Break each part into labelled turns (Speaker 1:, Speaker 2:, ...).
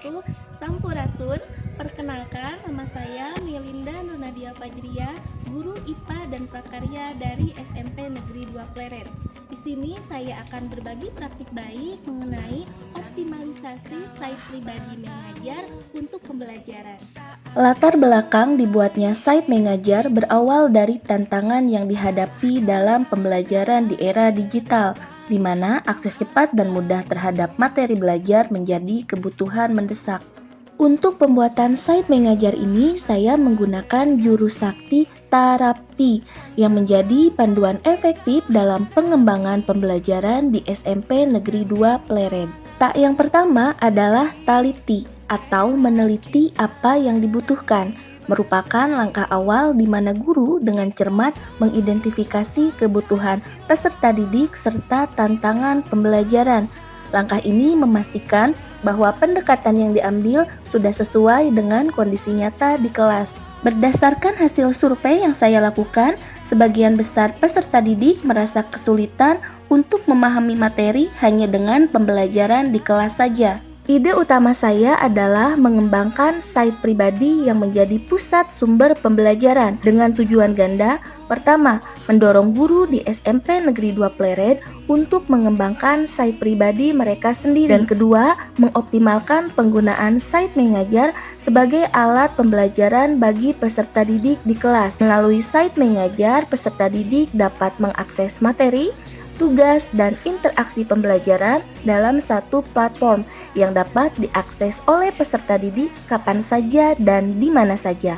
Speaker 1: wabarakatuh. Sampurasun. Perkenalkan, nama saya Melinda Nurnadia Fajria, guru IPA dan Prakarya dari SMP Negeri 2 Pleret. Di sini saya akan berbagi praktik baik mengenai optimalisasi site pribadi mengajar untuk pembelajaran.
Speaker 2: Latar belakang dibuatnya site mengajar berawal dari tantangan yang dihadapi dalam pembelajaran di era digital, di mana akses cepat dan mudah terhadap materi belajar menjadi kebutuhan mendesak. Untuk pembuatan site mengajar ini, saya menggunakan jurus sakti Tarapti yang menjadi panduan efektif dalam pengembangan pembelajaran di SMP Negeri 2 Pleret. Tak yang pertama adalah taliti atau meneliti apa yang dibutuhkan, merupakan langkah awal di mana guru dengan cermat mengidentifikasi kebutuhan peserta didik serta tantangan pembelajaran. Langkah ini memastikan bahwa pendekatan yang diambil sudah sesuai dengan kondisi nyata di kelas. Berdasarkan hasil survei yang saya lakukan, sebagian besar peserta didik merasa kesulitan untuk memahami materi hanya dengan pembelajaran di kelas saja. Ide utama saya adalah mengembangkan site pribadi yang menjadi pusat sumber pembelajaran dengan tujuan ganda. Pertama, mendorong guru di SMP Negeri 2 Pleret untuk mengembangkan site pribadi mereka sendiri. Dan kedua, mengoptimalkan penggunaan site mengajar sebagai alat pembelajaran bagi peserta didik di kelas. Melalui site mengajar, peserta didik dapat mengakses materi, tugas, dan interaksi pembelajaran dalam satu platform yang dapat diakses oleh peserta didik kapan saja dan di mana saja.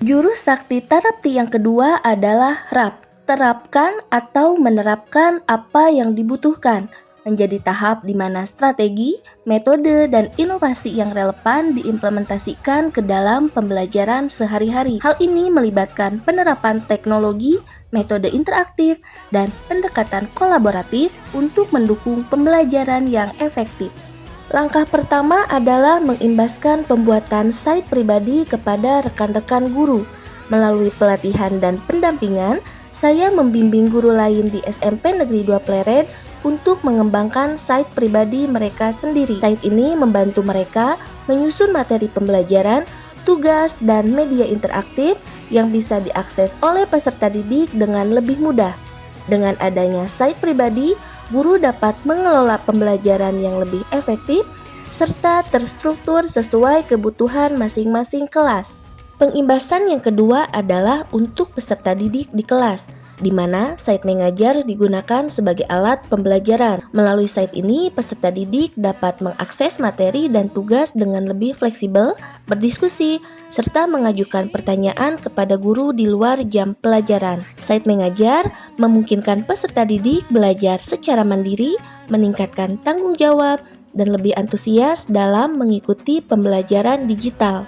Speaker 2: Jurus sakti Tarapti yang kedua adalah RAP, terapkan atau menerapkan apa yang dibutuhkan, menjadi tahap di mana strategi, metode, dan inovasi yang relevan diimplementasikan ke dalam pembelajaran sehari-hari. Hal ini melibatkan penerapan teknologi, metode interaktif, dan pendekatan kolaboratif untuk mendukung pembelajaran yang efektif. Langkah pertama adalah mengimbaskan pembuatan site pribadi kepada rekan-rekan guru. Melalui pelatihan dan pendampingan, saya membimbing guru lain di SMP Negeri 2 Pleret untuk mengembangkan site pribadi mereka sendiri. Site ini membantu mereka menyusun materi pembelajaran, tugas, dan media interaktif yang bisa diakses oleh peserta didik dengan lebih mudah. Dengan adanya site pribadi, guru dapat mengelola pembelajaran yang lebih efektif serta terstruktur sesuai kebutuhan masing-masing kelas. Pengimbasan yang kedua adalah untuk peserta didik di kelas, di mana site mengajar digunakan sebagai alat pembelajaran. Melalui site ini, peserta didik dapat mengakses materi dan tugas dengan lebih fleksibel, berdiskusi, serta mengajukan pertanyaan kepada guru di luar jam pelajaran. Site mengajar memungkinkan peserta didik belajar secara mandiri, meningkatkan tanggung jawab, dan lebih antusias dalam mengikuti pembelajaran digital.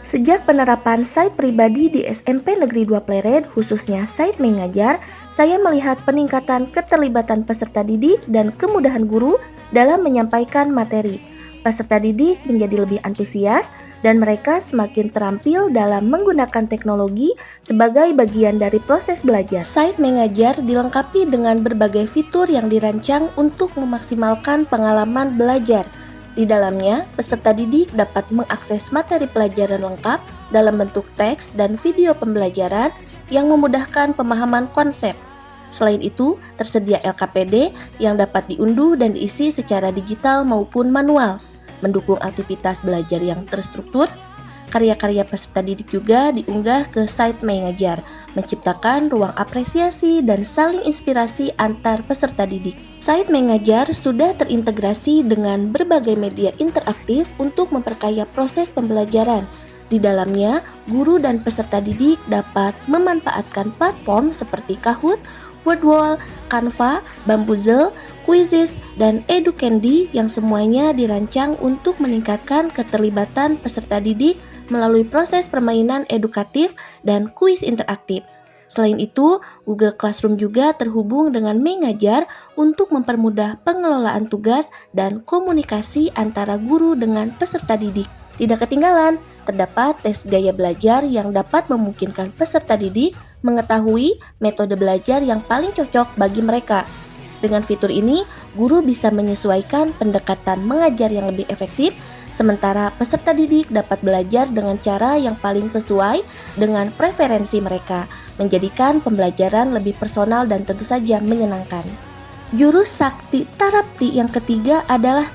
Speaker 2: Sejak penerapan site pribadi di SMP Negeri 2 Pleret, khususnya site mengajar, saya melihat peningkatan keterlibatan peserta didik dan kemudahan guru dalam menyampaikan materi. Peserta didik menjadi lebih antusias dan mereka semakin terampil dalam menggunakan teknologi sebagai bagian dari proses belajar. Site mengajar dilengkapi dengan berbagai fitur yang dirancang untuk memaksimalkan pengalaman belajar. Di dalamnya, peserta didik dapat mengakses materi pelajaran lengkap dalam bentuk teks dan video pembelajaran yang memudahkan pemahaman konsep. Selain itu, tersedia LKPD yang dapat diunduh dan diisi secara digital maupun manual, mendukung aktivitas belajar yang terstruktur. Karya-karya peserta didik juga diunggah ke site mengajar, menciptakan ruang apresiasi dan saling inspirasi antar peserta didik. Site mengajar sudah terintegrasi dengan berbagai media interaktif untuk memperkaya proses pembelajaran. Di dalamnya, guru dan peserta didik dapat memanfaatkan platform seperti Kahoot, Wordwall, Canva, Bamboozle, Quizizz, dan EduCandy yang semuanya dirancang untuk meningkatkan keterlibatan peserta didik melalui proses permainan edukatif dan kuis interaktif. Selain itu, Google Classroom juga terhubung dengan mengajar untuk mempermudah pengelolaan tugas dan komunikasi antara guru dengan peserta didik. Tidak ketinggalan, terdapat tes gaya belajar yang dapat memungkinkan peserta didik mengetahui metode belajar yang paling cocok bagi mereka. Dengan fitur ini, guru bisa menyesuaikan pendekatan mengajar yang lebih efektif Sementara peserta didik dapat belajar dengan cara yang paling sesuai dengan preferensi mereka, menjadikan pembelajaran lebih personal dan tentu saja menyenangkan. Jurus sakti tarapti yang ketiga adalah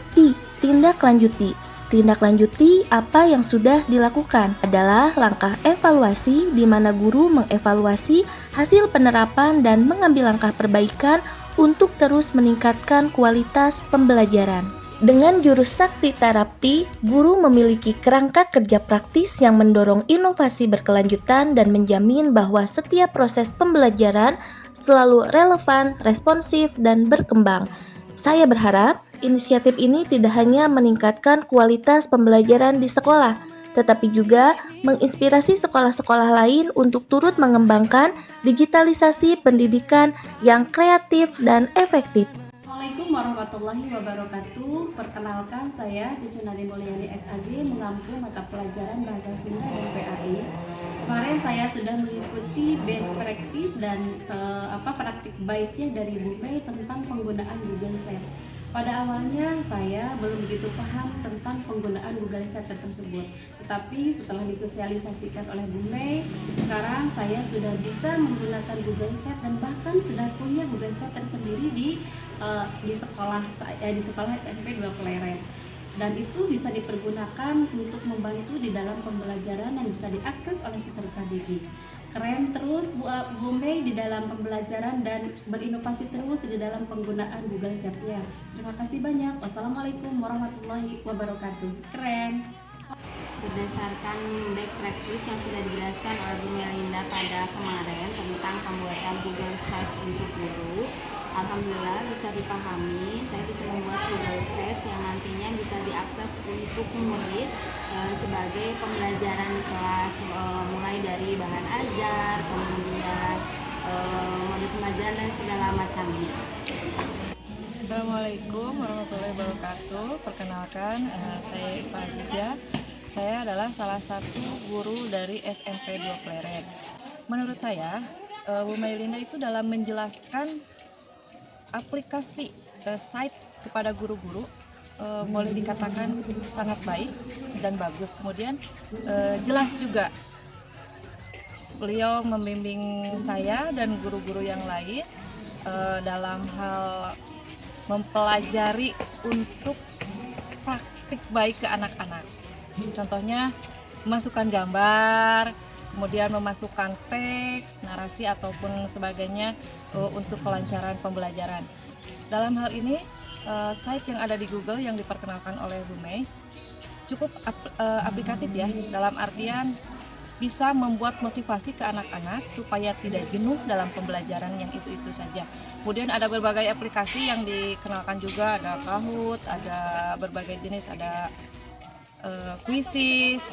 Speaker 2: tindak lanjuti. Tindak lanjuti apa yang sudah dilakukan adalah langkah evaluasi di mana guru mengevaluasi hasil penerapan dan mengambil langkah perbaikan untuk terus meningkatkan kualitas pembelajaran. Dengan jurus sakti tarapti, guru memiliki kerangka kerja praktis yang mendorong inovasi berkelanjutan dan menjamin bahwa setiap proses pembelajaran selalu relevan, responsif, dan berkembang. Saya berharap inisiatif ini tidak hanya meningkatkan kualitas pembelajaran di sekolah, tetapi juga menginspirasi sekolah-sekolah lain untuk turut mengembangkan digitalisasi pendidikan yang kreatif dan efektif.
Speaker 3: Assalamualaikum warahmatullahi wabarakatuh. Perkenalkan, saya Cucu Nadi Mulyani SAG, mengampu mata pelajaran Bahasa Sunda dan PAI. Kemarin saya sudah mengikuti best practice dan praktik baiknya dari Bu Mei tentang penggunaan Google Sheet. Pada awalnya saya belum begitu paham tentang penggunaan Google Sheet tersebut, tetapi setelah disosialisasikan oleh Bu Mei, sekarang saya sudah bisa menggunakan Google Sheet dan bahkan sudah punya Google Sheet tersendiri di sekolah saya, di sekolah SMP 2 Pleret. Dan itu bisa dipergunakan untuk membantu di dalam pembelajaran dan bisa diakses oleh peserta didik. Keren terus Bu Mei di dalam pembelajaran dan berinovasi terus di dalam penggunaan Google Sheet-nya. Terima kasih banyak. Wassalamualaikum warahmatullahi wabarakatuh. Keren.
Speaker 4: Berdasarkan best practice yang sudah dijelaskan oleh Bu Melinda pada kemarin tentang pembuatan Google Search untuk guru, alhamdulillah bisa dipahami. Saya bisa membuat Google Sheets yang nantinya bisa diakses untuk murid sebagai pembelajaran kelas, mulai dari bahan ajar, kemudian modul pembelajaran dan segala macamnya.
Speaker 5: Assalamualaikum warahmatullahi wabarakatuh. Perkenalkan, saya Ipa Adija. Saya adalah salah satu guru dari SMP 2 Pleret. Menurut saya, Bu Melinda itu dalam menjelaskan aplikasi site kepada guru-guru boleh dikatakan sangat baik dan bagus. Kemudian jelas juga beliau membimbing saya dan guru-guru yang lain dalam hal mempelajari untuk praktik baik ke anak-anak. Contohnya memasukkan gambar, kemudian memasukkan teks, narasi ataupun sebagainya untuk kelancaran pembelajaran. Dalam hal ini, site yang ada di Google yang diperkenalkan oleh Bu Mei cukup aplikatif ya, dalam artian bisa membuat motivasi ke anak-anak supaya tidak jenuh dalam pembelajaran yang itu-itu saja. Kemudian ada berbagai aplikasi yang dikenalkan juga, ada Kahoot, ada berbagai jenis, ada Quizzes.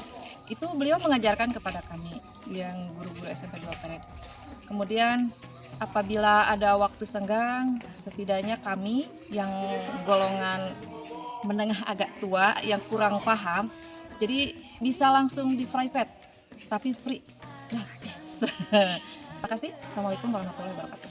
Speaker 5: Itu beliau mengajarkan kepada kami yang guru-guru SMP 2 Pleret. Kemudian apabila ada waktu senggang, setidaknya kami yang golongan menengah agak tua yang kurang paham, jadi bisa langsung di private, tapi free, gratis. Terima kasih. Assalamualaikum warahmatullahi wabarakatuh.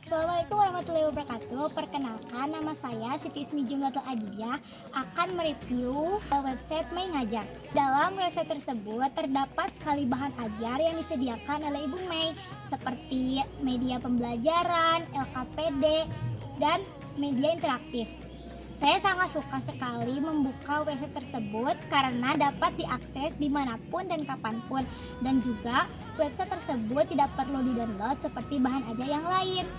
Speaker 6: Assalamualaikum warahmatullahi wabarakatuh. Perkenalkan, nama saya Siti Ismi Jumlatul Ajijah akan mereview website Mei Ngajar. Dalam website tersebut terdapat sekali bahan ajar yang disediakan oleh Ibu Mei, seperti media pembelajaran, LKPD, dan media interaktif. Saya sangat suka sekali membuka website tersebut karena dapat diakses dimanapun dan kapanpun, dan juga website tersebut tidak perlu di-download seperti bahan ajar yang lain.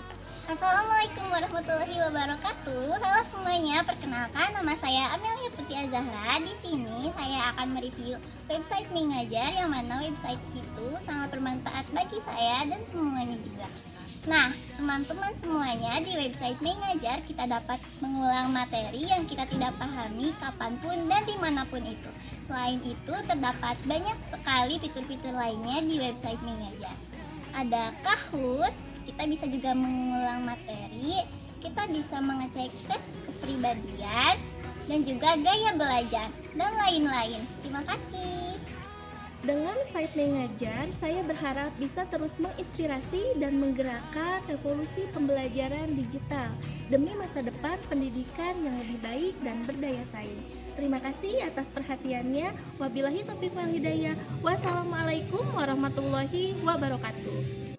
Speaker 7: Assalamualaikum warahmatullahi wabarakatuh. Halo semuanya, perkenalkan nama saya Amelia Putri Azahra. Di sini saya akan mereview website Mei Ngajar, yang mana website itu sangat bermanfaat bagi saya dan semuanya juga. Nah, teman-teman semuanya, di website Mei Ngajar kita dapat mengulang materi yang kita tidak pahami kapanpun dan dimanapun itu. Selain itu, terdapat banyak sekali fitur-fitur lainnya di website Mei Ngajar. Ada Kahoot, kita bisa juga mengulang materi, kita bisa mengecek tes kepribadian, dan juga gaya belajar, dan lain-lain. Terima kasih.
Speaker 1: Dengan site Mengajar, saya berharap bisa terus menginspirasi dan menggerakkan revolusi pembelajaran digital demi masa depan pendidikan yang lebih baik dan berdaya saing. Terima kasih atas perhatiannya. Wabillahi taufiq wal hidayah. Wassalamualaikum warahmatullahi wabarakatuh.